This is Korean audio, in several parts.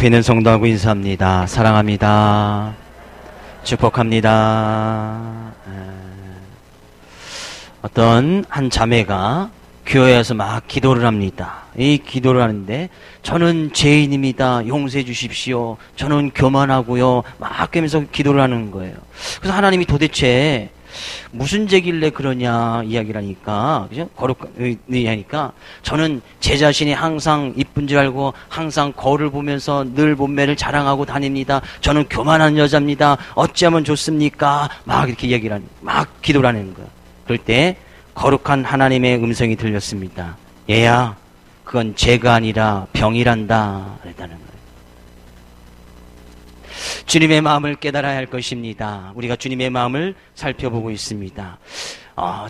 앞에 있는 성도하고 인사합니다. 사랑합니다. 축복합니다. 어떤 한 자매가 교회에 와서 막 기도를 합니다. 이 기도를 하는데 저는 죄인입니다. 용서해 주십시오. 저는 교만하고요. 막 그러면서 기도를 하는 거예요. 그래서 하나님이 도대체 무슨 죄길래 그러냐 이야기를 하니까, 그죠? 거룩하니까 저는 제 자신이 항상 이쁜 줄 알고 항상 거울을 보면서 늘 몸매를 자랑하고 다닙니다. 저는 교만한 여자입니다. 어찌하면 좋습니까? 막 이렇게 이야기를 하는, 막 기도를 하는 거예요. 그럴 때 거룩한 하나님의 음성이 들렸습니다. 얘야, 그건 죄가 아니라 병이란다. 그랬다는 거예요. 주님의 마음을 깨달아야 할 것입니다. 우리가 주님의 마음을 살펴보고 있습니다.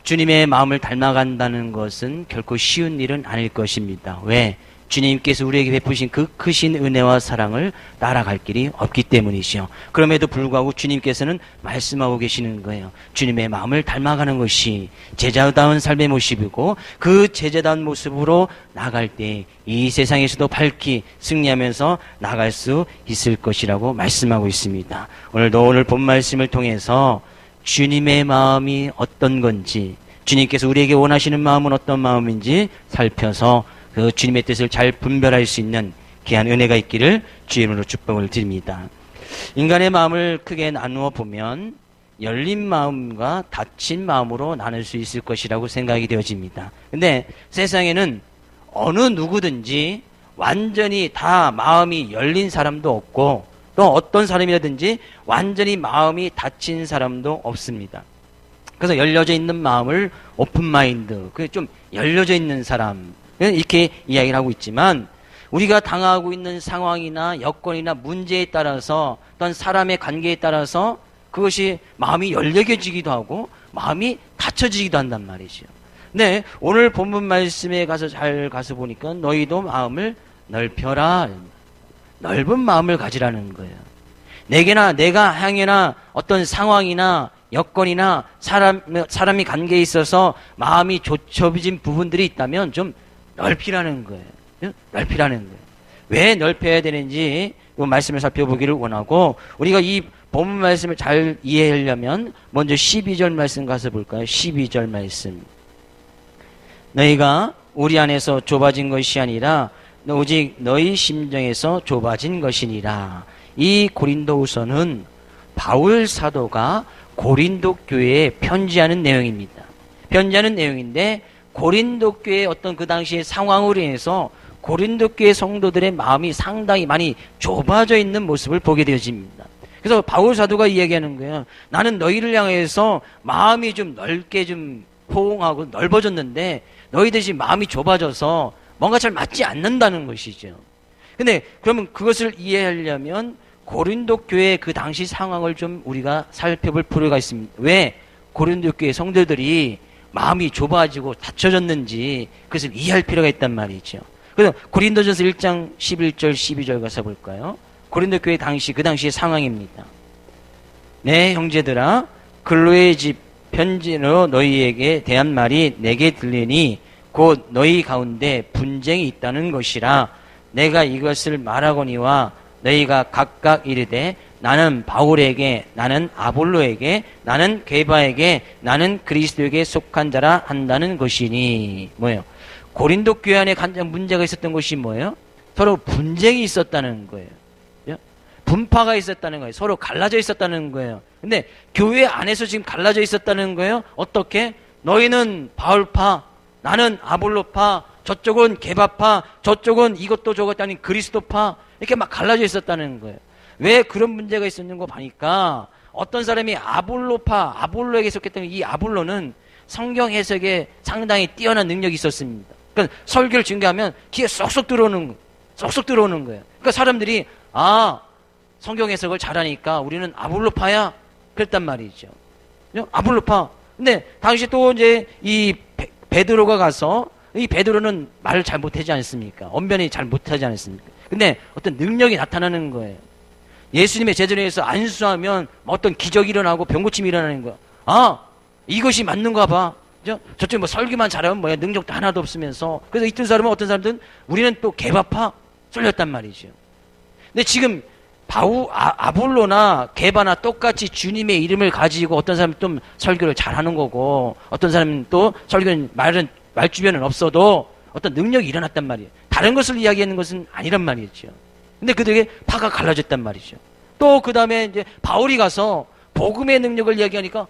주님의 마음을 닮아간다는 것은 결코 쉬운 일은 아닐 것입니다. 왜? 주님께서 우리에게 베푸신 그 크신 은혜와 사랑을 따라갈 길이 없기 때문이죠. 그럼에도 불구하고 주님께서는 말씀하고 계시는 거예요. 주님의 마음을 닮아가는 것이 제자다운 삶의 모습이고, 그 제자다운 모습으로 나갈 때 이 세상에서도 밝히 승리하면서 나갈 수 있을 것이라고 말씀하고 있습니다. 오늘 본 말씀을 통해서 주님의 마음이 어떤 건지, 주님께서 우리에게 원하시는 마음은 어떤 마음인지 살펴서 그 주님의 뜻을 잘 분별할 수 있는 귀한 은혜가 있기를 주님으로 축복을 드립니다. 인간의 마음을 크게 나누어 보면 열린 마음과 닫힌 마음으로 나눌 수 있을 것이라고 생각이 되어집니다. 근데 세상에는 어느 누구든지 완전히 다 마음이 열린 사람도 없고, 또 어떤 사람이라든지 완전히 마음이 닫힌 사람도 없습니다. 그래서 열려져 있는 마음을 오픈 마인드, 그게 좀 열려져 있는 사람, 이렇게 이야기를 하고 있지만, 우리가 당하고 있는 상황이나 여건이나 문제에 따라서, 어떤 사람의 관계에 따라서 그것이 마음이 열려지기도 하고 마음이 닫혀지기도 한단 말이죠. 네, 오늘 본문 말씀에 잘 가서 보니까 너희도 마음을 넓혀라, 넓은 마음을 가지라는 거예요. 내게나 내가 향해나 어떤 상황이나 여건이나 사람이 관계에 있어서 마음이 좁혀진 부분들이 있다면 좀 넓히라는 거예요. 넓히라는 거예요. 왜 넓혀야 되는지 이 말씀을 살펴보기를 원하고, 우리가 이 본문 말씀을 잘 이해하려면 먼저 12절 말씀 가서 볼까요? 12절 말씀. 너희가 우리 안에서 좁아진 것이 아니라 오직 너희 심정에서 좁아진 것이니라. 이 고린도후서는 바울 사도가 고린도 교회에 편지하는 내용입니다. 편지하는 내용인데, 고린도 교회의 어떤 그 당시의 상황으로 인해서 고린도 교회 성도들의 마음이 상당히 많이 좁아져 있는 모습을 보게 되어집니다. 그래서 바울 사도가 이야기하는 거예요. 나는 너희를 향해서 마음이 좀 넓게 좀 포옹하고 넓어졌는데 너희들이 지금 마음이 좁아져서 뭔가 잘 맞지 않는다는 것이죠. 근데 그러면 그것을 이해하려면 고린도 교회의 그 당시 상황을 좀 우리가 살펴볼 필요가 있습니다. 왜 고린도 교회 성도들이 마음이 좁아지고 닫혀졌는지 그것을 이해할 필요가 있단 말이죠. 그래서 고린도전서 1장 11절 12절 가서 볼까요? 고린도 교회 그 당시의 상황입니다. 네, 형제들아, 글로의 집 편지로 너희에게 대한 말이 내게 들리니 곧 너희 가운데 분쟁이 있다는 것이라. 내가 이것을 말하거니와 너희가 각각 이르되 나는 바울에게, 나는 아볼로에게, 나는 게바에게, 나는 그리스도에게 속한 자라 한다는 것이니. 뭐예요? 고린도 교회 안에 가장 문제가 있었던 것이 뭐예요? 서로 분쟁이 있었다는 거예요. 분파가 있었다는 거예요. 서로 갈라져 있었다는 거예요. 근데 교회 안에서 지금 갈라져 있었다는 거예요. 어떻게? 너희는 바울파, 나는 아볼로파, 저쪽은 게바파, 저쪽은 이것도 저것도 아닌 그리스도파, 이렇게 막 갈라져 있었다는 거예요. 왜 그런 문제가 있었는 거 보니까 어떤 사람이 아볼로파, 아볼로에게 속했던 이 아볼로는 성경 해석에 상당히 뛰어난 능력이 있었습니다. 그러니까 설교를 증거하면 귀에 쏙쏙 들어오는 거예요. 그러니까 사람들이 성경 해석을 잘하니까 우리는 아볼로파야 그랬단 말이죠. 아볼로파. 근데 당시 또 이제 이 베드로가 가서, 이 베드로는 말을 잘 못하지 않습니까? 언변이 잘 못하지 않습니까? 근데 어떤 능력이 나타나는 거예요. 예수님의 제자리에서 안수하면 어떤 기적이 일어나고 병고침이 일어나는 거야. 이것이 맞는가 봐. 저쪽 뭐 설교만 잘하면 뭐야, 능력도 하나도 없으면서. 그래서 이떤 사람은, 어떤 사람들은 우리는 또 개바파 쏠렸단 말이죠. 근데 지금 아볼로나 게바나 똑같이 주님의 이름을 가지고 어떤 사람은 좀 설교를 잘하는 거고 어떤 사람은 또 설교는 말주변은 없어도 어떤 능력이 일어났단 말이에요. 다른 것을 이야기하는 것은 아니란 말이죠. 근데 그들에게 파가 갈라졌단 말이죠. 또 그 다음에 이제 바울이 가서 복음의 능력을 이야기하니까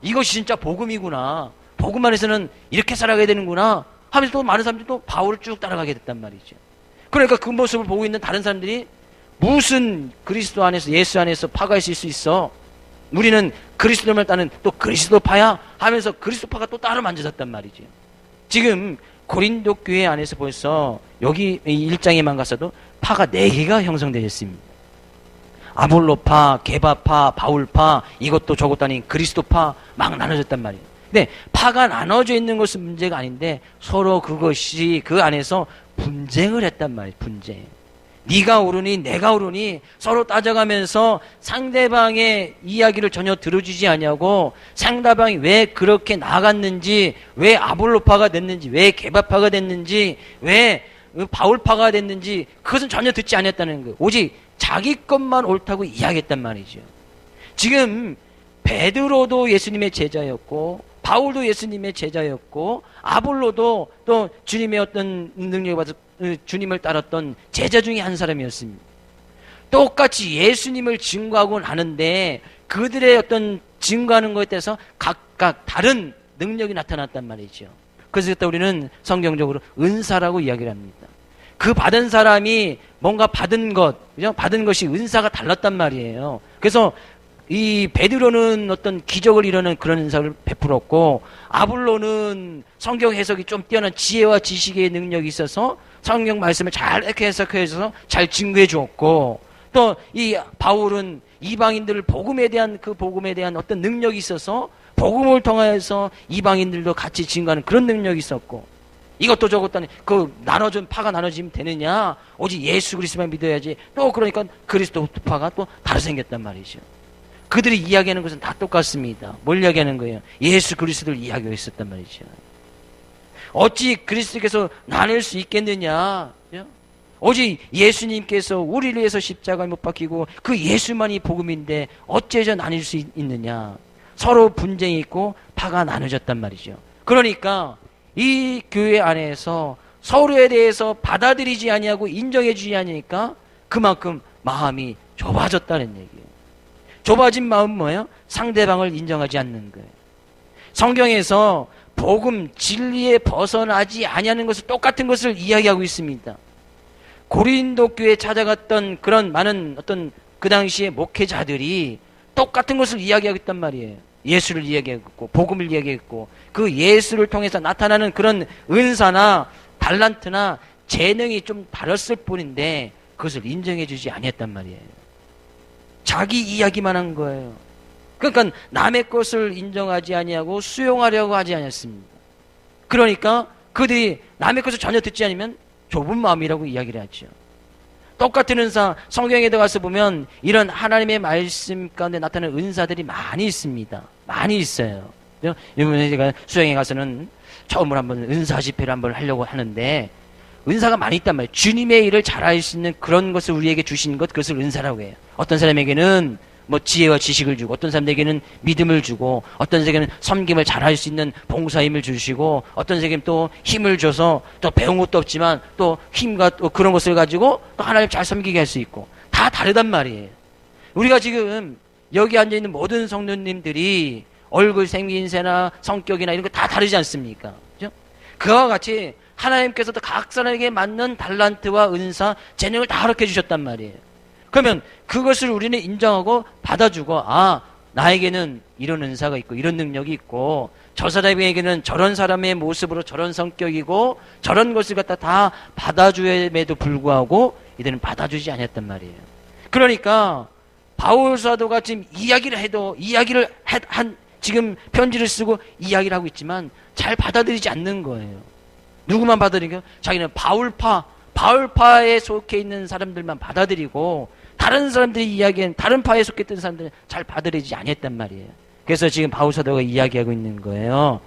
이것이 진짜 복음이구나. 복음 안에서는 이렇게 살아가야 되는구나 하면서 또 많은 사람들이 또 바울을 쭉 따라가게 됐단 말이죠. 그러니까 그 모습을 보고 있는 다른 사람들이 무슨 그리스도 안에서 예수 안에서 파가 있을 수 있어? 우리는 그리스도를 따는 또 그리스도파야 하면서 그리스도파가 또 따로 만져졌단 말이죠. 지금 고린도 교회 안에서 벌써 여기 1장에만 갔어도 파가 4개가 형성되었습니다. 아볼로파, 게바파, 바울파, 이것도 저것도 아닌 그리스도파 막 나눠졌단 말이에요. 근데 파가 나눠져 있는 것은 문제가 아닌데 서로 그것이 그 안에서 분쟁을 했단 말이에요. 분쟁. 네가 옳으니 내가 옳으니 서로 따져가면서 상대방의 이야기를 전혀 들어주지 않냐고 상대방이 왜 그렇게 나갔는지 왜 아볼로파가 됐는지 왜 게바파가 됐는지 왜 바울파가 됐는지 그것은 전혀 듣지 않았다는 거예요. 오직 자기 것만 옳다고 이야기했단 말이죠. 지금 베드로도 예수님의 제자였고 바울도 예수님의 제자였고 아볼로도 또 주님의 어떤 능력을 받아서 주님을 따랐던 제자 중에 한 사람이었습니다. 똑같이 예수님을 증거하곤 하는데 그들의 어떤 증거하는 것에 대해서 각각 다른 능력이 나타났단 말이죠. 그래서 우리는 성경적으로 은사라고 이야기를 합니다. 그 받은 사람이 뭔가 받은 것, 그죠? 받은 것이 은사가 달랐단 말이에요. 그래서 이 베드로는 어떤 기적을 이루는 그런 은사를 베풀었고 아볼로는 성경 해석이 좀 뛰어난 지혜와 지식의 능력이 있어서 성경 말씀을 잘 이렇게 해석해서 잘 증거해 주었고 또 이 바울은 이방인들을 복음에 대한 어떤 능력이 있어서 복음을 통해서 이방인들도 같이 증거하는 그런 능력이 있었고 이것도 저것도 아니 파가 나눠지면 되느냐 오직 예수 그리스도만 믿어야지 또 그러니까 그리스도파가 또 다르게 생겼단 말이죠. 그들이 이야기하는 것은 다 똑같습니다. 뭘 이야기하는 거예요? 예수 그리스도를 이야기하고 있었단 말이죠. 어찌 그리스도께서 나눌 수 있겠느냐? 오직 예수님께서 우리를 위해서 십자가에 못 박히고 그 예수만이 복음인데 어째서 나눌 수 있느냐? 서로 분쟁이 있고 파가 나눠졌단 말이죠. 그러니까 이 교회 안에서 서로에 대해서 받아들이지 아니하고 인정해 주지 않으니까 그만큼 마음이 좁아졌다는 얘기예요. 좁아진 마음은 뭐예요? 상대방을 인정하지 않는 거예요. 성경에서 복음, 진리에 벗어나지 아니하는 것을 똑같은 것을 이야기하고 있습니다. 고린도 교회에 찾아갔던 그런 많은 어떤 그 당시의 목회자들이 똑같은 것을 이야기하고 있단 말이에요. 예수를 이야기했고 복음을 이야기했고 그 예수를 통해서 나타나는 그런 은사나 달란트나 재능이 좀 다랐을 뿐인데 그것을 인정해 주지 아니했단 말이에요. 자기 이야기만 한 거예요. 그러니까 남의 것을 인정하지 아니하고 수용하려고 하지 않았습니다. 그러니까 그들이 남의 것을 전혀 듣지 않으면 좁은 마음이라고 이야기를 하죠. 똑같은 은사 성경에 들어가서 보면 이런 하나님의 말씀 가운데 나타나는 은사들이 많이 있습니다. 많이 있어요. 이번에 제가 수영에 가서는 처음으로 한번 은사 집회를 한번 하려고 하는데 은사가 많이 있단 말이에요. 주님의 일을 잘할 수 있는 그런 것을 우리에게 주신 것, 그것을 은사라고 해요. 어떤 사람에게는 뭐 지혜와 지식을 주고, 어떤 사람에게는 믿음을 주고, 어떤 사람에게는 섬김을 잘할 수 있는 봉사힘을 주시고, 어떤 사람에게는 또 힘을 줘서 또 배운 것도 없지만 또 힘과 또 그런 것을 가지고 또 하나님 잘 섬기게 할 수 있고, 다 다르단 말이에요. 우리가 지금 여기 앉아있는 모든 성도님들이 얼굴 생긴새나 성격이나 이런 거 다 다르지 않습니까? 그죠? 그와 같이 하나님께서도 각 사람에게 맞는 달란트와 은사, 재능을 다 허락해 주셨단 말이에요. 그러면 그것을 우리는 인정하고 받아주고 나에게는 이런 은사가 있고 이런 능력이 있고 저 사람에게는 저런 사람의 모습으로 저런 성격이고 저런 것을 갖다 다 받아주임에도 불구하고 이들은 받아주지 않았단 말이에요. 그러니까 바울 사도가 지금 지금 편지를 쓰고 이야기를 하고 있지만 잘 받아들이지 않는 거예요. 누구만 받아들이고 자기는 바울파에 속해 있는 사람들만 받아들이고 다른 사람들이 이야기한 다른 파에 속했던 사람들은 잘 받아들이지 않았단 말이에요. 그래서 지금 바울 사도가 이야기하고 있는 거예요.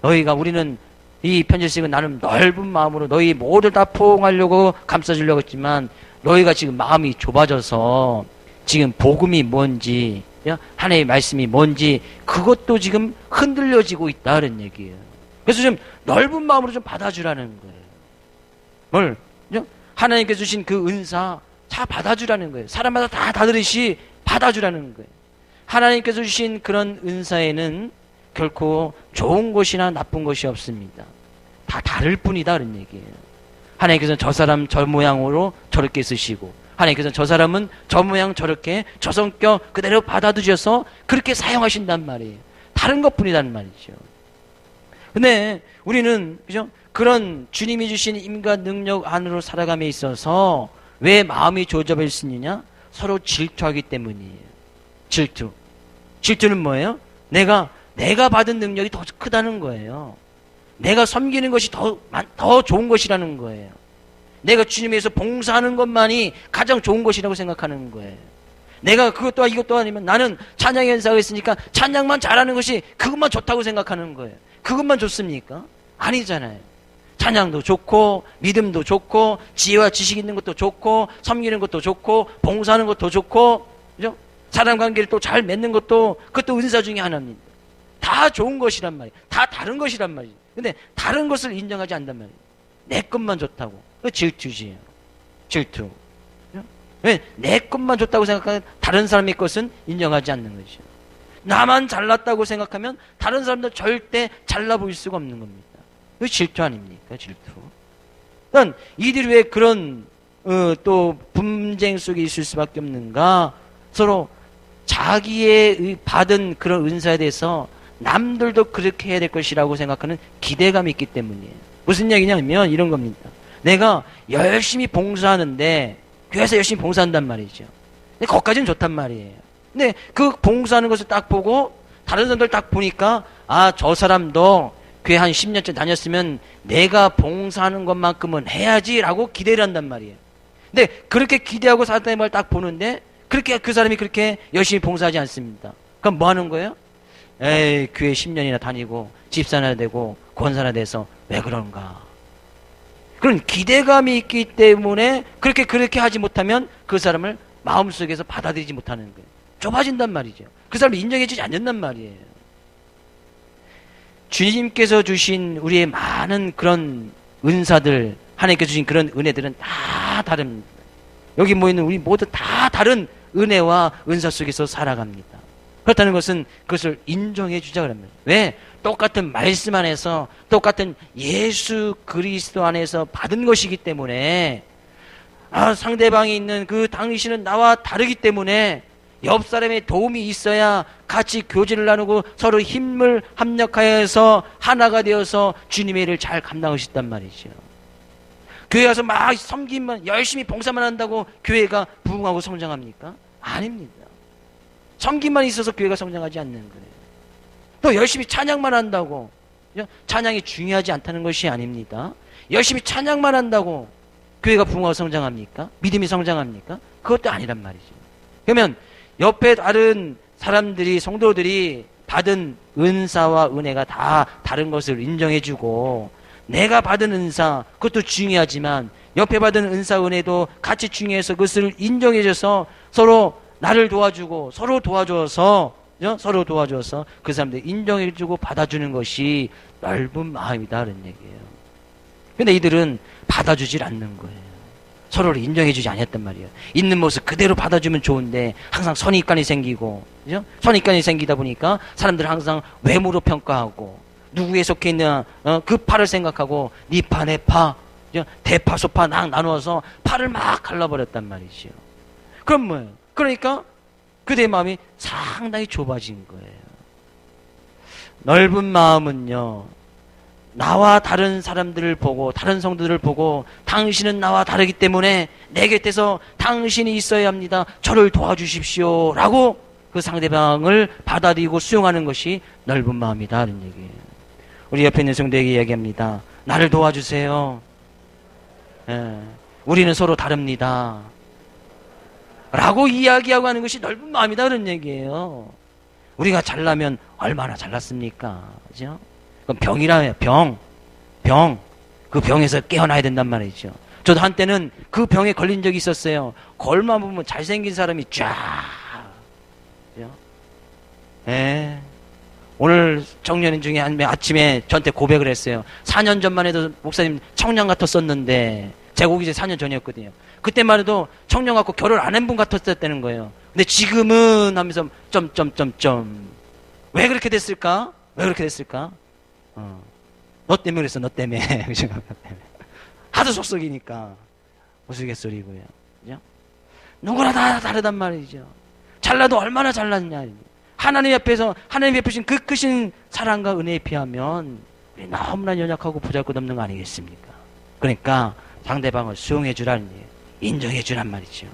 우리는 이 편지를 쓰고 나는 넓은 마음으로 너희 모두 다 포옹하려고 감싸주려고 했지만 너희가 지금 마음이 좁아져서 지금 복음이 뭔지, 하나님의 말씀이 뭔지 그것도 지금 흔들려지고 있다는 얘기예요. 그래서 좀 넓은 마음으로 좀 받아주라는 거예요. 뭘? 하나님께서 주신 그 은사 다 받아주라는 거예요. 사람마다 다 다르듯이 받아주라는 거예요. 하나님께서 주신 그런 은사에는 결코 좋은 것이나 나쁜 것이 없습니다. 다 다를 뿐이다 그런 얘기예요. 하나님께서는 저 사람 저 모양으로 저렇게 쓰시고, 하나님께서는 저 사람은 저 모양 저렇게 저 성격 그대로 받아두셔서 그렇게 사용하신단 말이에요. 다른 것뿐이라는 말이죠. 근데 우리는 그죠? 그런 주님이 주신 힘과 능력 안으로 살아감에 있어서 왜 마음이 조잡을 수 있느냐? 서로 질투하기 때문이에요. 질투는 뭐예요? 내가 받은 능력이 더 크다는 거예요. 내가 섬기는 것이 더 좋은 것이라는 거예요. 내가 주님에 의해서 봉사하는 것만이 가장 좋은 것이라고 생각하는 거예요. 내가 그것도 이것도 아니면 나는 찬양 연사가 있으니까 찬양만 잘하는 것이 그것만 좋다고 생각하는 거예요. 그것만 좋습니까? 아니잖아요. 찬양도 좋고 믿음도 좋고 지혜와 지식 있는 것도 좋고 섬기는 것도 좋고 봉사하는 것도 좋고, 그죠? 사람 관계를 또 잘 맺는 것도 그것도 은사 중에 하나입니다. 다 좋은 것이란 말이에요. 다 다른 것이란 말이에요. 근데 다른 것을 인정하지 않단 말이에요. 내 것만 좋다고. 그 질투지요. 질투. 왜? 내 것만 좋다고 생각하는 다른 사람의 것은 인정하지 않는 것이죠. 나만 잘났다고 생각하면 다른 사람도 절대 잘나 보일 수가 없는 겁니다. 그 질투 아닙니까? 질투. 그러니까 이들이 왜 그런 또 분쟁 속에 있을 수밖에 없는가? 서로 자기의 받은 그런 은사에 대해서 남들도 그렇게 해야 될 것이라고 생각하는 기대감이 있기 때문이에요. 무슨 얘기냐면 이런 겁니다. 내가 열심히 봉사하는데 교회에서 열심히 봉사한단 말이죠. 근데 거기까지는 좋단 말이에요. 근데 그 봉사하는 것을 딱 보고 다른 사람들 딱 보니까 저 사람도 교회 한 10년째 다녔으면 내가 봉사하는 것만큼은 해야지라고 기대를 한단 말이에요. 근데 그렇게 기대하고 사람의 말 딱 보는데 그렇게 그 사람이 그렇게 열심히 봉사하지 않습니다. 그럼 뭐 하는 거예요? 에이, 교회 10년이나 다니고 집사나 되고 권사나 돼서 왜 그런가? 그런 기대감이 있기 때문에 그렇게 하지 못하면 그 사람을 마음속에서 받아들이지 못하는 거예요. 좁아진단 말이죠. 그 사람을 인정해주지 않는단 말이에요. 주님께서 주신 우리의 많은 그런 은사들, 하나님께서 주신 그런 은혜들은 다 다릅니다. 여기 모이는 우리 모두 다 다른 은혜와 은사 속에서 살아갑니다. 그렇다는 것은 그것을 인정해 주자 그럽니다. 왜? 똑같은 말씀 안에서 똑같은 예수 그리스도 안에서 받은 것이기 때문에 상대방이 있는 그 당신은 나와 다르기 때문에 옆 사람의 도움이 있어야 같이 교제를 나누고 서로 힘을 합력하여서 하나가 되어서 주님의 일을 잘 감당할 수 있단 말이죠. 교회 가서 막 섬기만 열심히 봉사만 한다고 교회가 부흥하고 성장합니까? 아닙니다. 섬기만 있어서 교회가 성장하지 않는 거예요. 또 열심히 찬양만 한다고 찬양이 중요하지 않다는 것이 아닙니다. 열심히 찬양만 한다고 교회가 부흥하고 성장합니까? 믿음이 성장합니까? 그것도 아니란 말이죠. 그러면 옆에 다른 사람들이 성도들이 받은 은사와 은혜가 다 다른 것을 인정해주고 내가 받은 은사 그것도 중요하지만 옆에 받은 은사 은혜도 같이 중요해서 그것을 인정해줘서 서로 나를 도와주고 서로 도와줘서 그 사람들 인정해주고 받아주는 것이 넓은 마음이다 그런 얘기예요. 근데 이들은 받아주질 않는 거예요. 서로를 인정해주지 않았단 말이에요. 있는 모습 그대로 받아주면 좋은데 항상 선입관이 생기고, 그죠? 선입관이 생기다 보니까 사람들은 항상 외모로 평가하고 누구에 속해 있느냐 그 파를 생각하고 네 파 내 파 대파 소파 나누어서 파를 막 갈라버렸단 말이죠. 그럼 뭐예요? 그러니까 그대의 마음이 상당히 좁아진 거예요. 넓은 마음은요, 나와 다른 사람들을 보고 다른 성도들을 보고 당신은 나와 다르기 때문에 내 곁에서 당신이 있어야 합니다. 저를 도와주십시오 라고 그 상대방을 받아들이고 수용하는 것이 넓은 마음이다 하는 얘기예요. 우리 옆에 있는 성도에게 이야기합니다. 나를 도와주세요. 우리는 서로 다릅니다 라고 이야기하고 하는 것이 넓은 마음이다 그런 얘기예요. 우리가 잘나면 얼마나 잘났습니까? 그죠? 그럼 병이라요. 병. 그 병에서 깨어나야 된단 말이죠. 저도 한때는 그 병에 걸린 적이 있었어요. 거울만 보면 잘생긴 사람이 쫙. 예. 오늘 청년인 중에 한 명 아침에 저한테 고백을 했어요. 4년 전만 해도 목사님 청년 같았었는데, 제가 오기 전에 4년 전이었거든요. 그때만 해도 청년 같고 결혼 안 한 분 같았다는 거예요. 근데 지금은 하면서 왜 그렇게 됐을까? 왜 그렇게 됐을까? 너 때문에 그랬어, 너 때문에. 하도 속썩이니까. 우스갯소리고요. 그죠? 누구나 다 다르단 말이죠. 잘나도 얼마나 잘났냐. 하나님 앞에서, 하나님 베푸신 그 크신 사랑과 은혜에 비하면 우리 너무나 연약하고 보잘것없는 거 아니겠습니까? 그러니까 상대방을 수용해 주라는 얘기예요. 인정해 주란 말이죠.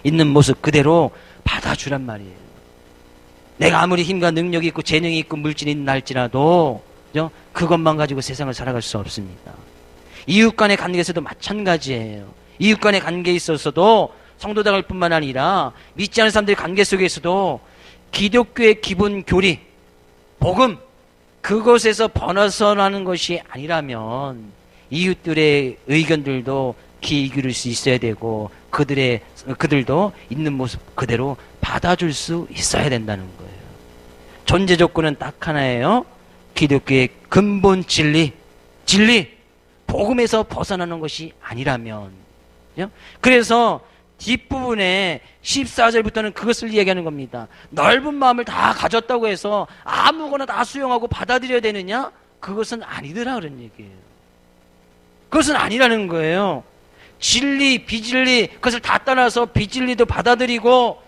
있는 모습 그대로 받아주란 말이에요. 내가 아무리 힘과 능력이 있고 재능이 있고 물질이 있나 할지라도 그것만 가지고 세상을 살아갈 수 없습니다. 이웃 간의 관계에서도 마찬가지예요. 이웃 간의 관계에 있어서도 성도당할 뿐만 아니라 믿지 않는 사람들의 관계 속에서도 기독교의 기본 교리, 복음, 그것에서 벗어나는 것이 아니라면 이웃들의 의견들도 귀 기울일 수 있어야 되고 그들도 있는 모습 그대로 받아줄 수 있어야 된다는 거예요. 존재 조건은 딱 하나예요. 기독교의 근본 진리, 복음에서 벗어나는 것이 아니라면. 그래서 뒷부분에 14절부터는 그것을 이야기하는 겁니다. 넓은 마음을 다 가졌다고 해서 아무거나 다 수용하고 받아들여야 되느냐? 그것은 아니더라 그런 얘기예요. 그것은 아니라는 거예요. 진리, 비진리, 그것을 다 따라서 비진리도 받아들이고,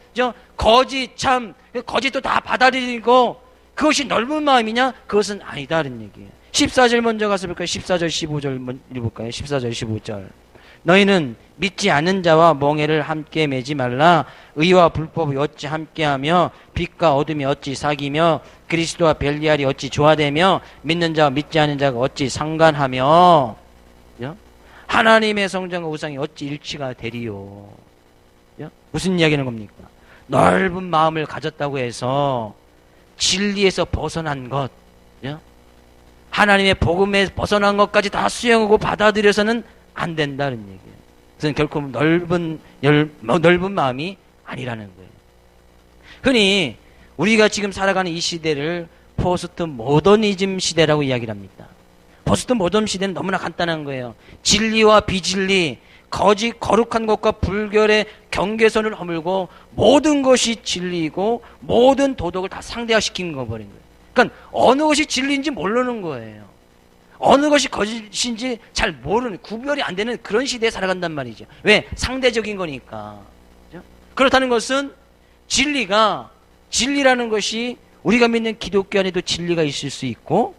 거짓도 다 받아들이고, 그것이 넓은 마음이냐? 그것은 아니다는 얘기예요. 14절 먼저 가서 볼까요? 14절, 15절 읽어볼까요? 14절, 15절. 너희는 믿지 않는 자와 멍에를 함께 매지 말라. 의와 불법이 어찌 함께하며 빛과 어둠이 어찌 사귀며 그리스도와 벨리알이 어찌 조화되며 믿는 자와 믿지 않는 자가 어찌 상관하며 하나님의 성전과 우상이 어찌 일치가 되리요. 무슨 이야기하는 겁니까? 넓은 마음을 가졌다고 해서 진리에서 벗어난 것, 하나님의 복음에 벗어난 것까지 다 수용하고 받아들여서는 안 된다는 얘기예요. 그래서 결코 넓은 마음이 아니라는 거예요. 흔히 우리가 지금 살아가는 이 시대를 포스트 모더니즘 시대라고 이야기를 합니다. 포스트 모더니즘 시대는 너무나 간단한 거예요. 진리와 비진리, 거룩한 것과 불결의 경계선을 허물고 모든 것이 진리이고 모든 도덕을 다 상대화시킨 거 버린 거예요. 그러니까 어느 것이 진리인지 모르는 거예요. 어느 것이 거짓인지 잘 모르는, 구별이 안 되는 그런 시대에 살아간단 말이죠. 왜? 상대적인 거니까. 그렇죠? 그렇다는 것은 진리라는 것이 우리가 믿는 기독교 안에도 진리가 있을 수 있고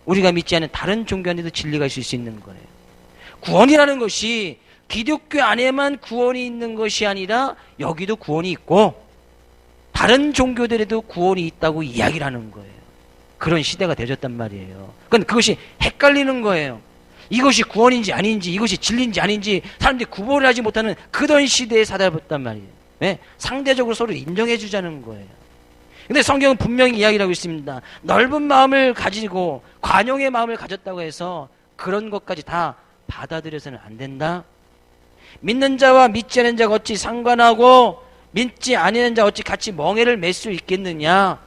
우리가 믿지 않는 다른 종교 안에도 진리가 있을 수 있는 거예요. 구원이라는 것이 기독교 안에만 구원이 있는 것이 아니라 여기도 구원이 있고 다른 종교들에도 구원이 있다고 이야기를 하는 거예요. 그런 시대가 되어졌단 말이에요. 그건 그것이 헷갈리는 거예요. 이것이 구원인지 아닌지, 이것이 진리인지 아닌지 사람들이 구분을 하지 못하는 그런 시대에 살아봤단 말이에요. 왜? 상대적으로 서로 인정해 주자는 거예요. 근데 성경은 분명히 이야기를 하고 있습니다. 넓은 마음을 가지고 관용의 마음을 가졌다고 해서 그런 것까지 다 받아들여서는 안 된다. 믿는 자와 믿지 않는 자가 어찌 상관하고 믿지 않는 자 어찌 같이 멍에를 맬 수 있겠느냐.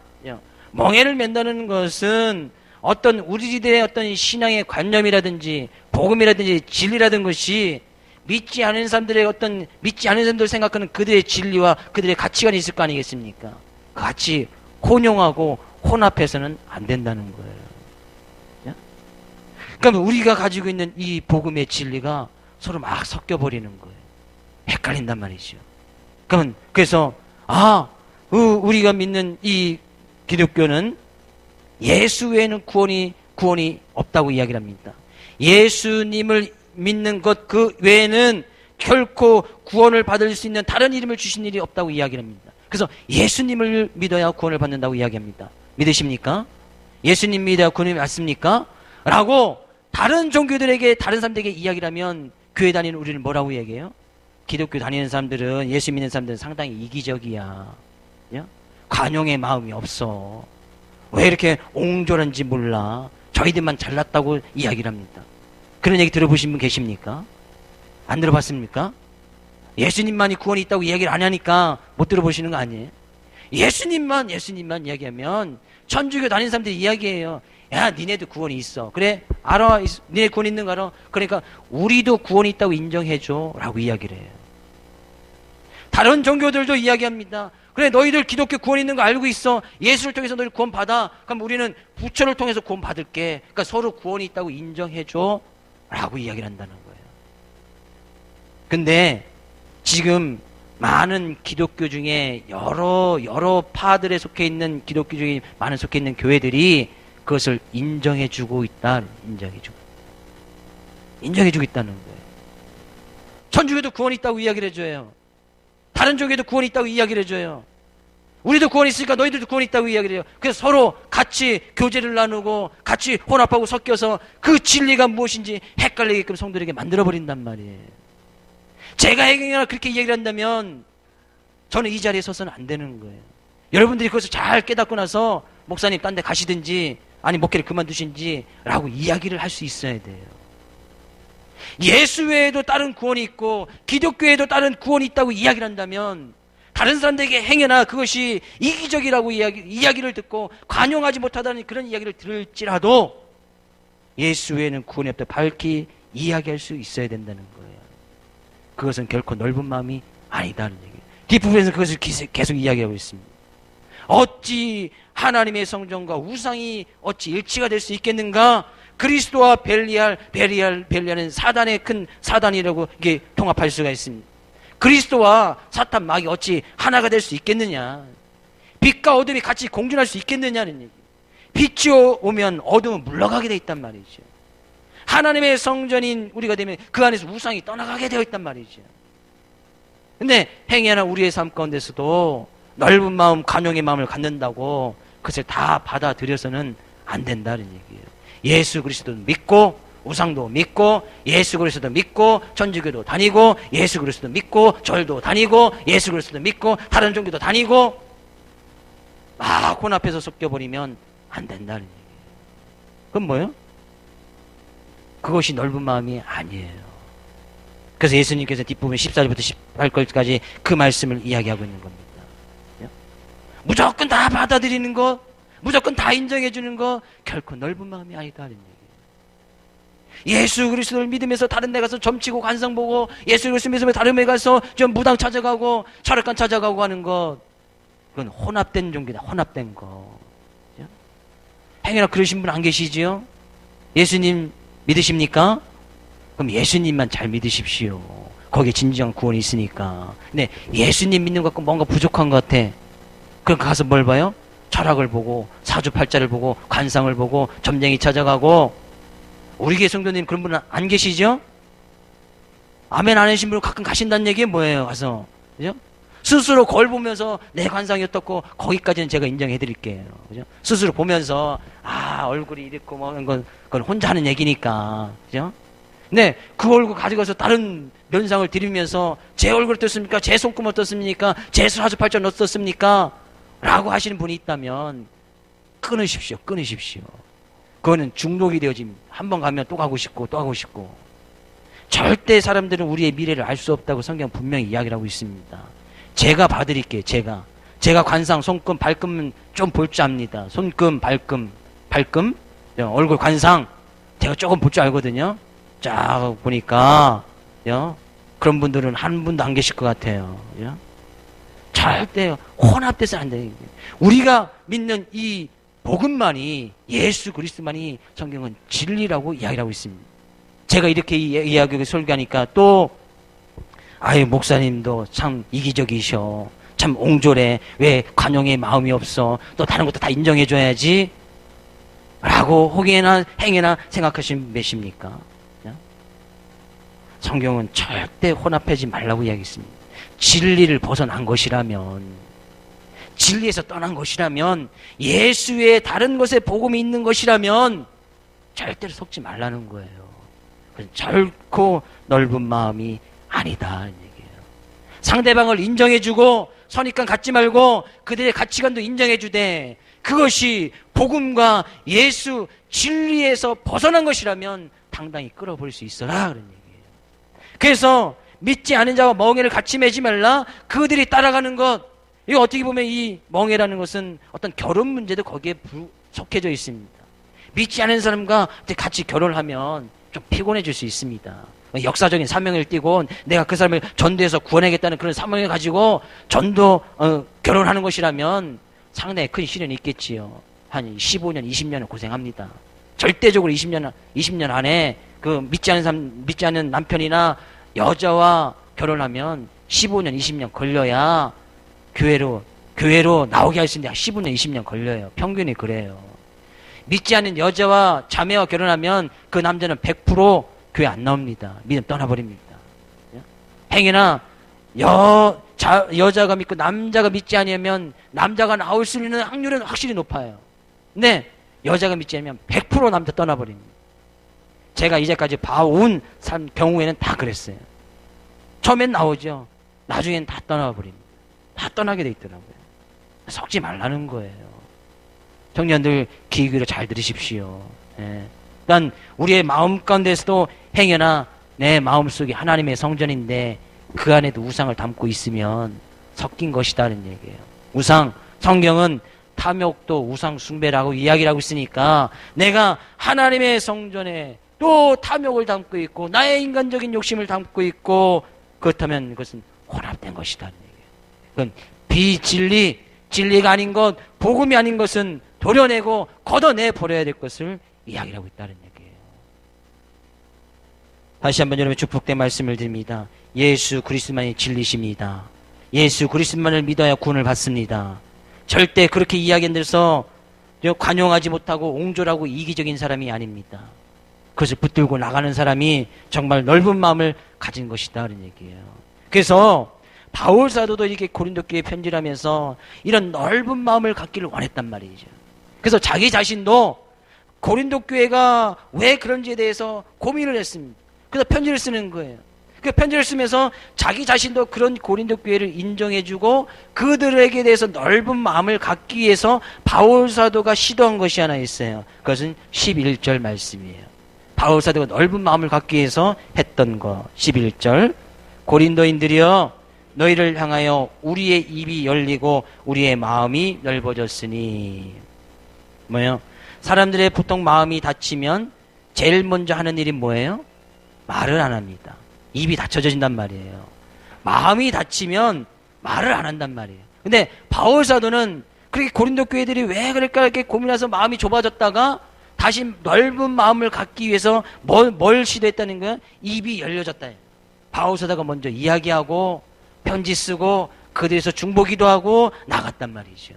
멍에를 맨다는 것은 어떤 우리들의 어떤 신앙의 관념이라든지 복음이라든지 진리라든 것이 믿지 않는 사람들의 믿지 않는 사람들 생각하는 그들의 진리와 그들의 가치관이 있을 거 아니겠습니까? 같이 혼용하고 혼합해서는 안 된다는 거예요. 그러니까 우리가 가지고 있는 이 복음의 진리가 서로 막 섞여버리는 거예요. 헷갈린단 말이죠. 그래서 우리가 믿는 이 기독교는 예수 외에는 구원이 없다고 이야기를 합니다. 예수님을 믿는 것 그 외에는 결코 구원을 받을 수 있는 다른 이름을 주신 일이 없다고 이야기를 합니다. 그래서 예수님을 믿어야 구원을 받는다고 이야기합니다. 믿으십니까? 예수님 믿어야 구원을 받습니까? 라고 다른 종교들에게 다른 사람들에게 이야기를 하면 교회 다니는 우리는 뭐라고 얘기해요? 기독교 다니는 사람들은 예수 믿는 사람들은 상당히 이기적이야. 관용의 마음이 없어. 왜 이렇게 옹졸한지 몰라. 저희들만 잘났다고 이야기를 합니다. 그런 얘기 들어보신 분 계십니까? 안 들어봤습니까? 예수님만이 구원이 있다고 이야기를 안 하니까 못 들어보시는 거 아니에요? 예수님만 이야기하면 천주교 다니는 사람들이 이야기해요. 야, 니네도 구원이 있어. 그래, 알아. 니네 구원 있는 거 알아. 그러니까 우리도 구원이 있다고 인정해줘 라고 이야기를 해요. 다른 종교들도 이야기합니다. 그래, 너희들 기독교 구원 있는 거 알고 있어. 예수를 통해서 너희들 구원 받아. 그럼 우리는 부처를 통해서 구원 받을게. 그러니까 서로 구원이 있다고 인정해줘 라고 이야기를 한다는 거예요. 근데 지금 많은 기독교 중에 여러 파들에 속해 있는 기독교 중에 많은 속해 있는 교회들이 그것을 인정해주고 있다. 인정해주고 있다는 거예요. 천주교도 구원이 있다고 이야기를 해줘요. 다른 종교도 구원이 있다고 이야기를 해줘요. 우리도 구원이 있으니까 너희들도 구원이 있다고 이야기를 해요. 그래서 서로 같이 교제를 나누고 같이 혼합하고 섞여서 그 진리가 무엇인지 헷갈리게끔 성도들에게 만들어버린단 말이에요. 제가 행여나 그렇게 이야기를 한다면 저는 이 자리에 서서는 안 되는 거예요. 여러분들이 그것을 잘 깨닫고 나서 목사님 딴 데 가시든지 아니 목회를 그만두신지 라고 이야기를 할 수 있어야 돼요. 예수 외에도 다른 구원이 있고 기독교에도 다른 구원이 있다고 이야기를 한다면 다른 사람들에게 행여나 그것이 이기적이라고 이야기를 듣고 관용하지 못하다는 그런 이야기를 들을지라도 예수 외에는 구원이 없다 밝히 이야기할 수 있어야 된다는 거예요. 그것은 결코 넓은 마음이 아니다는 얘기예요. 뒷부분에서 그것을 계속 이야기하고 있습니다. 어찌 하나님의 성전과 우상이 어찌 일치가 될 수 있겠는가? 그리스도와 벨리알은 사단의 큰 사단이라고 이게 통합할 수가 있습니다. 그리스도와 사탄 마귀 어찌 하나가 될 수 있겠느냐? 빛과 어둠이 같이 공존할 수 있겠느냐는 얘기. 빛이 오면 어둠은 물러가게 돼 있단 말이죠. 하나님의 성전인 우리가 되면 그 안에서 우상이 떠나가게 되어 있단 말이죠. 근데 행여나 우리의 삶 가운데서도 넓은 마음, 관용의 마음을 갖는다고 그것을 다 받아들여서는 안 된다는 얘기예요. 예수 그리스도도 믿고 우상도 믿고 예수 그리스도도 믿고 천주교도 다니고 예수 그리스도도 믿고 절도 다니고 예수 그리스도도 믿고 다른 종교도 다니고 막 혼합해서 섞여버리면 안 된다는 얘기예요. 그건 뭐예요? 그것이 넓은 마음이 아니에요. 그래서 예수님께서 뒷부분 14절부터 18절까지 그 말씀을 이야기하고 있는 겁니다. 무조건 다 받아들이는 것, 무조건 다 인정해 주는 것, 결코 넓은 마음이 아니다는 얘기예요. 예수 그리스도를 믿으면서 다른 데 가서 점치고 관상 보고 예수 그리스도 믿으면서 다른 데 가서 좀 무당 찾아가고 철학관 찾아가고 하는 것, 그건 혼합된 종교다. 혼합된 거. 행여나 그러신 분 안 계시지요? 예수님 믿으십니까? 그럼 예수님만 잘 믿으십시오. 거기에 진정한 구원이 있으니까. 근데 예수님 믿는 것 같고 뭔가 부족한 것 같아. 그럼 가서 뭘 봐요? 철학을 보고 사주팔자를 보고 관상을 보고 점쟁이 찾아가고. 우리 교회 성도님 그런 분은 안 계시죠? 아멘 안 하신 분 가끔 가신다는 얘기는 뭐예요? 가서 그죠? 스스로 거울 보면서 내 관상이 어떻고 거기까지는 제가 인정해 드릴게요. 그죠? 스스로 보면서 얼굴이 이렇고 뭐 그건 혼자 하는 얘기니까. 그죠? 근데 그 얼굴 가져가서 다른 면상을 드리면서 제 얼굴 어떻습니까? 제 손금 어떻습니까? 제 사주팔자는 어떻습니까? 라고 하시는 분이 있다면 끊으십시오. 그거는 중독이 되어집니다. 한번 가면 또 가고 싶고 또 가고 싶고. 절대 사람들은 우리의 미래를 알 수 없다고 성경 분명히 이야기를 하고 있습니다. 제가 봐드릴게요. 제가 관상, 손금, 발금은 좀 볼 줄 압니다. 손금, 발금, 얼굴 관상 제가 조금 볼 줄 알거든요. 쫙 보니까 그런 분들은 한 분도 안 계실 것 같아요. 절대 혼합돼서 안 돼요. 우리가 믿는 이 복음만이, 예수 그리스도만이 성경은 진리라고 이야기를 하고 있습니다. 제가 이렇게 이야기하고 설교하니까 또 목사님도 참 이기적이셔. 참 옹졸해. 왜 관용의 마음이 없어. 또 다른 것도 다 인정해줘야지. 라고 혹여나 행여나 생각하시는 몇입니까? 성경은 절대 혼합하지 말라고 이야기했습니다. 진리를 벗어난 것이라면, 진리에서 떠난 것이라면, 예수의 다른 것에 복음이 있는 것이라면 절대로 속지 말라는 거예요. 결코 넓은 마음이 아니다 얘기예요. 상대방을 인정해주고 선입관 갖지 말고 그들의 가치관도 인정해주되 그것이 복음과 예수 진리에서 벗어난 것이라면 당당히 끌어버릴 수 있어라 그런 얘기예요. 그래서 믿지 않은 자와 멍에를 같이 매지 말라. 그들이 따라가는 것. 이거 어떻게 보면 이 멍에라는 것은 어떤 결혼 문제도 거기에 속해져 있습니다. 믿지 않은 사람과 같이 결혼을 하면 좀 피곤해질 수 있습니다. 역사적인 사명을 띠고 내가 그 사람을 전도해서 구원하겠다는 그런 사명을 가지고 결혼하는 것이라면 상당히 큰 시련이 있겠지요. 한 15년, 20년은 고생합니다. 절대적으로 20년 안에 그 믿지 않는 남편이나 여자와 결혼하면 15년, 20년 걸려야 교회로 나오게 할 수 있는데 15년, 20년 걸려요. 평균이 그래요. 믿지 않는 여자와 자매와 결혼하면 그 남자는 100% 교회 안 나옵니다. 믿음 떠나버립니다. 행여나 여자가 믿고 남자가 믿지 않으면 남자가 나올 수 있는 확률은 확실히 높아요. 근데 여자가 믿지 않으면 100% 남자 떠나버립니다. 제가 이제까지 봐온 경우에는 다 그랬어요. 처음엔 나오죠. 나중엔 다 떠나버립니다. 다 떠나게 돼 있더라고요. 섞지 말라는 거예요. 청년들 귀 기울여 잘 들으십시오. 예. 그러니까 우리의 마음 가운데서도 행여나 내 마음속에 하나님의 성전인데 그 안에도 우상을 담고 있으면 섞인 것이다는 얘기예요. 성경은 탐욕도 우상 숭배라고 이야기를 하고 있으니까 내가 하나님의 성전에 또 탐욕을 담고 있고 나의 인간적인 욕심을 담고 있고 그렇다면 그것은 혼합된 것이다는 얘기예요. 그건 진리가 아닌 것, 복음이 아닌 것은 도려내고 걷어내 버려야 될 것을 이야기를 하고 있다는 얘기예요. 다시 한번 여러분 축복된 말씀을 드립니다. 예수 그리스도만이 진리십니다. 예수 그리스도만을 믿어야 구원을 받습니다. 절대 그렇게 이야기해서 관용하지 못하고 옹졸하고 이기적인 사람이 아닙니다. 그것을 붙들고 나가는 사람이 정말 넓은 마음을 가진 것이다 그런 얘기예요. 그래서 바울 사도도 이렇게 고린도 교회에 편지를 하면서 이런 넓은 마음을 갖기를 원했단 말이죠. 그래서 자기 자신도 고린도 교회가 왜 그런지에 대해서 고민을 했습니다. 그래서 편지를 쓰는 거예요. 그 편지를 쓰면서 자기 자신도 그런 고린도 교회를 인정해주고 그들에게 대해서 넓은 마음을 갖기 위해서 바울 사도가 시도한 것이 하나 있어요. 그것은 11절 말씀이에요. 바울 사도가 넓은 마음을 갖기 위해서 했던 거. 11절. 고린도인들이여 너희를 향하여 우리의 입이 열리고 우리의 마음이 넓어졌으니. 뭐예요? 사람들의 보통 마음이 닫히면 제일 먼저 하는 일이 뭐예요? 말을 안 합니다. 입이 닫혀진단 말이에요. 마음이 닫히면 말을 안 한단 말이에요. 근데 바울 사도는 그렇게 고린도 교회들이 왜 그럴까 이렇게 고민해서 마음이 좁아졌다가 다시 넓은 마음을 갖기 위해서 뭘 시도했다는 거야? 입이 열려졌다. 바울 사도가 먼저 이야기하고 편지 쓰고 그들에서 중보기도 하고 나갔단 말이죠.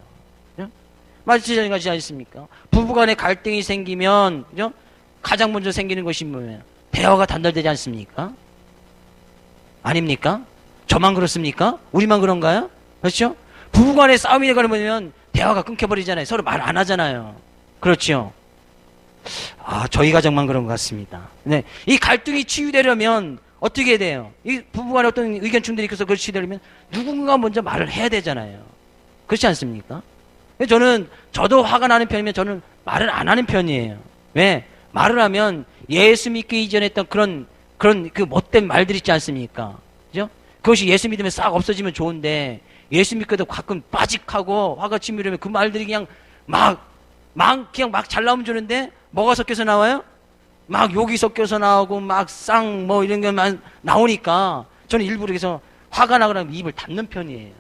마찬가지지 않습니까? 부부간에 갈등이 생기면 그죠? 가장 먼저 생기는 것이 뭐예요? 대화가 단절되지 않습니까? 아닙니까? 저만 그렇습니까? 우리만 그런가요? 그렇죠? 부부간에 싸움이 걸리면 대화가 끊겨버리잖아요. 서로 말 안 하잖아요. 그렇죠? 저희 가정만 그런 것 같습니다. 네, 이 갈등이 치유되려면 어떻게 돼요? 이 부부간에 어떤 의견 충돌이 있어서 그걸 치유되려면 누군가 먼저 말을 해야 되잖아요. 그렇지 않습니까? 저도 화가 나는 편이면 저는 말을 안 하는 편이에요. 왜? 말을 하면 예수 믿기 이전에 했던 그런 그 못된 말들 있지 않습니까? 그죠? 그것이 예수 믿으면 싹 없어지면 좋은데 예수 믿고도 가끔 빠직하고 화가 치밀으면 그 말들이 그냥 막 잘 나오면 좋은데 뭐가 섞여서 나와요? 막 욕이 섞여서 나오고 막 이런 게만 나오니까 저는 일부러 그래서 화가 나거나 입을 닫는 편이에요.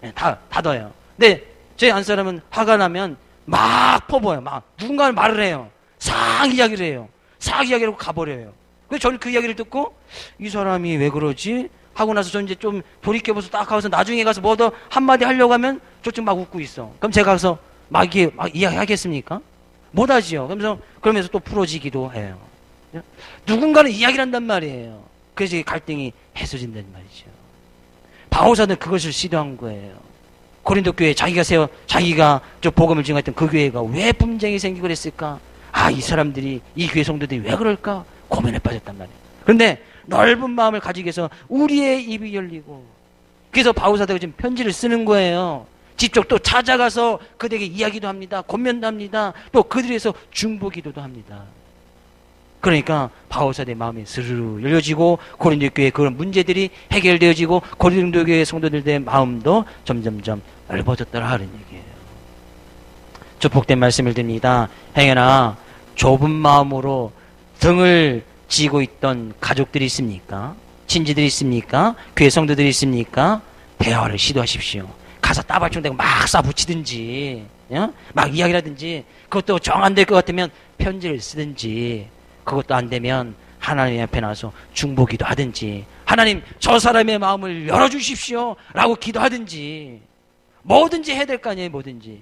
네, 닫아요. 근데 제 안 사람은 화가 나면 막 퍼부어요. 막 누군가 말을 해요. 싹 이야기를 해요. 싹 이야기를 하고 가버려요. 그래서 저는 그 이야기를 듣고 이 사람이 왜 그러지? 하고 나서 저는 이제 좀 돌이켜봐서 딱 하고서 나중에 가서 뭐 더 한마디 하려고 하면 저쪽 막 웃고 있어. 그럼 제가 가서 막 이야기하겠습니까? 못하지요. 그러면서 또 풀어지기도 해요. 누군가는 이야기를 한단 말이에요. 그래서 갈등이 해소진단 말이죠. 바울사는 그것을 시도한 거예요. 고린도 교회 자기가 저 복음을 증거했던 그 교회가 왜 분쟁이 생기고 그랬을까? 이 사람들이 이 교회 성도들이 왜 그럴까? 고민에 빠졌단 말이에요. 그런데 넓은 마음을 가지기 위해서 우리의 입이 열리고 그래서 바울사도가 지금 편지를 쓰는 거예요. 직접 또 찾아가서 그들에게 이야기도 합니다. 권면도 합니다. 또 그들에서 중보기도도 합니다. 그러니까 바울사도의 마음이 스르르 열려지고 고린도 교회의 그런 문제들이 해결되어지고 고린도 교회 성도들의 마음도 점점점 넓어졌더라 하는 얘기예요. 축복된 말씀을 드립니다. 행여나 좁은 마음으로 등을 지고 있던 가족들이 있습니까? 친지들이 있습니까? 교회 성도들이 있습니까? 대화를 시도하십시오. 가서 따발총대고 막 쏴붙이든지 막 이야기를 하든지, 그것도 정 안 될 것 같으면 편지를 쓰든지, 그것도 안 되면 하나님 앞에 나서 중보기도 하든지, 하나님 저 사람의 마음을 열어주십시오 라고 기도하든지, 뭐든지 해야 될 거 아니에요. 뭐든지.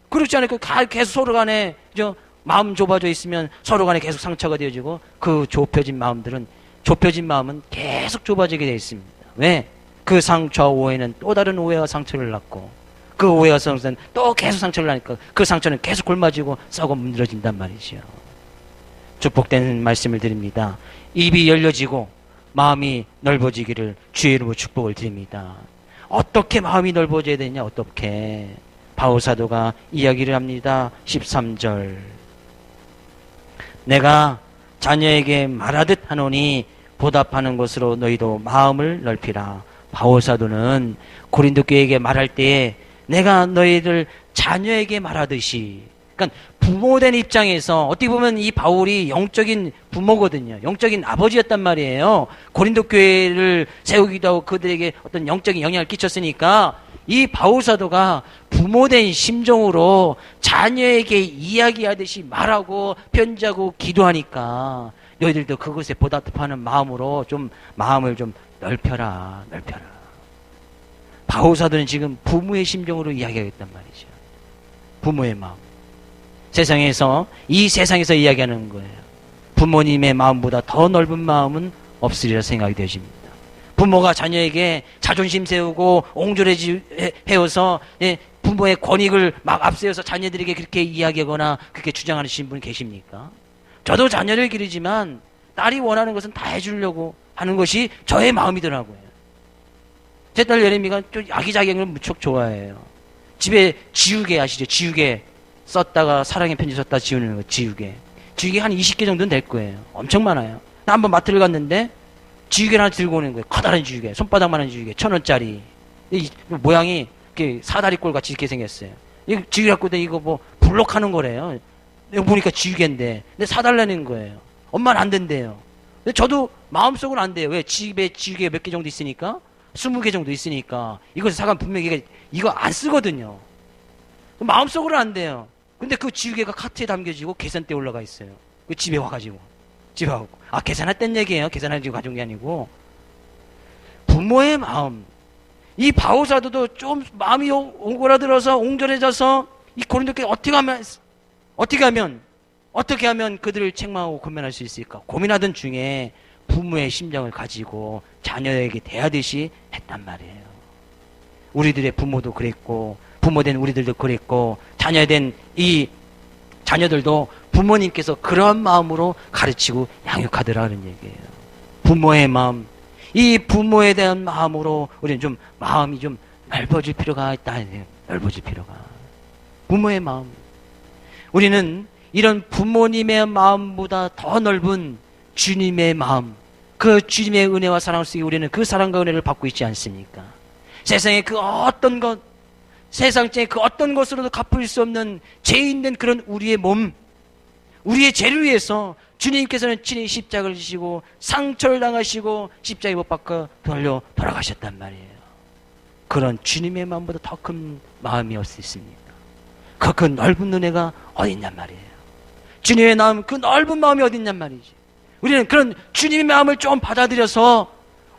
그렇지 않아요. 계속 서로 간에 마음 좁아져 있으면 서로 간에 계속 상처가 되어지고, 그 좁혀진 마음은 계속 좁아지게 되어 있습니다. 왜? 그 상처와 오해는 또 다른 오해와 상처를 낳고, 그 오해와 상처는 또 계속 상처를 낳으니까 그 상처는 계속 골마지고 썩어 문드러진단 말이죠. 축복된 말씀을 드립니다. 입이 열려지고 마음이 넓어지기를 주의 이름으로 축복을 드립니다. 어떻게 마음이 넓어져야 되냐? 어떻게? 바울사도가 이야기를 합니다. 13절. 내가 자녀에게 말하듯 하노니 보답하는 것으로 너희도 마음을 넓히라. 바울사도는 고린도 교회에게 말할 때에 내가 너희들 자녀에게 말하듯이, 그러니까 부모된 입장에서 어떻게 보면 이 바울이 영적인 부모거든요. 영적인 아버지였단 말이에요. 고린도 교회를 세우기도 하고 그들에게 어떤 영적인 영향을 끼쳤으니까 이 바울사도가 부모된 심정으로 자녀에게 이야기하듯이 말하고 편지하고 기도하니까 너희들도 그것에 보답하는 마음으로 좀 마음을 좀 넓혀라. 바울사도는 지금 부모의 심정으로 이야기하겠단 말이죠. 부모의 마음. 이 세상에서 이야기하는 거예요. 부모님의 마음보다 더 넓은 마음은 없으리라 생각이 되어집니다. 부모가 자녀에게 자존심 세우고 옹졸해서 부모의 권익을 막 앞세워서 자녀들에게 그렇게 이야기하거나 그렇게 주장하시는 분 계십니까? 저도 자녀를 기르지만 딸이 원하는 것은 다 해주려고 하는 것이 저의 마음이더라고요. 제 딸 예림이가 좀 아기자기한 걸 무척 좋아해요. 집에 지우개 아시죠? 지우개 썼다가 사랑의 편지 썼다 지우는 거, 지우개 한 20개 정도는 될 거예요. 엄청 많아요. 나 한번 마트를 갔는데 지우개를 하나 들고 오는 거예요. 커다란 지우개, 손바닥만한 지우개, 1,000원짜리. 모양이 이렇게 사다리꼴 같이 이렇게 생겼어요. 이 지우개 갖고 이거 뭐 블록하는 거래요. 이거 보니까 지우개인데, 근데 사달라는 거예요. 엄마는 안 된대요. 근데 저도 마음속으로 안 돼요. 왜? 집에 지우개 몇 개 정도 있으니까, 20개 정도 있으니까 이것을 사가면 분명히 이거 안 쓰거든요. 마음속으로 안 돼요. 근데 그 지우개가 카트에 담겨지고 계산대에 올라가 있어요. 그 집에 와가지고. 계산했던 얘기예요. 계산하려고 가져온 게 아니고. 부모의 마음. 이 바울사도도 좀 마음이 오그라들어서 옹졸해져서 이 고린도 교회 어떻게 하면 그들을 책망하고 고민할 수 있을까? 고민하던 중에 부모의 심정을 가지고 자녀에게 대하듯이 했단 말이에요. 우리들의 부모도 그랬고, 부모된 우리들도 그랬고, 자녀된 이 자녀들도 부모님께서 그러한 마음으로 가르치고 양육하더라는 얘기예요. 부모의 마음, 이 부모에 대한 마음으로 우리는 마음이 좀 넓어질 필요가 있다. 넓어질 필요가. 부모의 마음. 우리는 이런 부모님의 마음보다 더 넓은 주님의 마음, 그 주님의 은혜와 사랑을 쓰기 우리는 그 사랑과 은혜를 받고 있지 않습니까? 세상의 그 어떤 것으로도 갚을 수 없는 죄 있는 그런 우리의 몸, 우리의 죄를 위해서 주님께서는 친히 십자가를 지시고 상처를 당하시고 십자가에 못 박혀 돌아가셨단 말이에요. 그런 주님의 마음보다 더 큰 마음이 어디 있습니까? 그 넓은 은혜가 어디 있냔 말이에요. 주님의 마음, 그 넓은 마음이 어디 있냔 말이지. 우리는 그런 주님의 마음을 좀 받아들여서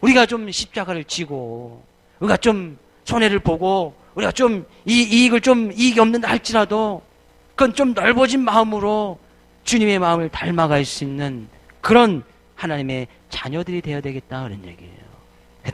우리가 좀 십자가를 지고, 우리가 좀 손해를 보고, 우리가 좀 이익이 없는다 할지라도 그건 좀 넓어진 마음으로 주님의 마음을 닮아갈 수 있는 그런 하나님의 자녀들이 되어야 되겠다 그런 얘기예요.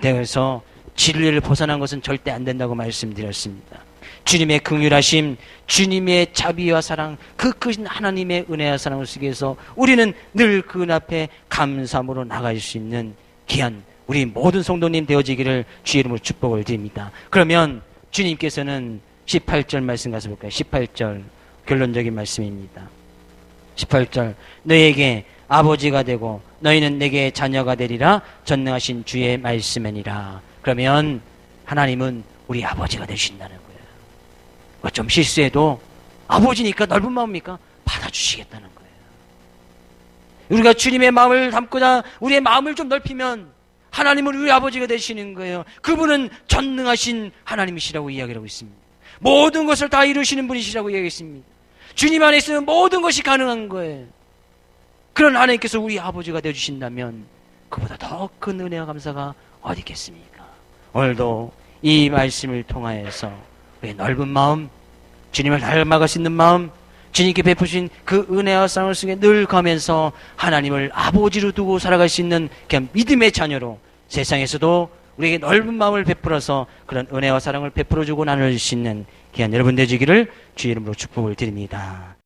그래서 진리를 벗어난 것은 절대 안 된다고 말씀드렸습니다. 주님의 긍휼하심, 주님의 자비와 사랑, 그 크신 하나님의 은혜와 사랑을 쓰기 위해서 우리는 늘 그 앞에 감사함으로 나갈 수 있는 귀한 우리 모든 성도님 되어지기를 주의 이름으로 축복을 드립니다. 그러면 주님께서는 18절 말씀 가서 볼까요? 18절 결론적인 말씀입니다. 18절 너희에게 아버지가 되고 너희는 내게 자녀가 되리라 전능하신 주의 말씀이니라. 그러면 하나님은 우리 아버지가 되신다는 거예요. 좀 실수해도 아버지니까 넓은 마음입니까? 받아주시겠다는 거예요. 우리가 주님의 마음을 담고자 우리의 마음을 좀 넓히면 하나님은 우리 아버지가 되시는 거예요. 그분은 전능하신 하나님이시라고 이야기하고 있습니다. 모든 것을 다 이루시는 분이시라고 이야기했습니다. 주님 안에 있으면 모든 것이 가능한 거예요. 그런 하나님께서 우리 아버지가 되어주신다면 그보다 더 큰 은혜와 감사가 어디 있겠습니까? 오늘도 이 말씀을 통하여서 우리의 넓은 마음, 주님을 닮아갈 수 있는 마음, 주님께 베푸신 그 은혜와 사랑을 속에 늘 가면서 하나님을 아버지로 두고 살아갈 수 있는 그냥 믿음의 자녀로 세상에서도 우리에게 넓은 마음을 베풀어서 그런 은혜와 사랑을 베풀어주고 나눌 수 있는 귀한 여러분 되시기를 주의 이름으로 축복을 드립니다.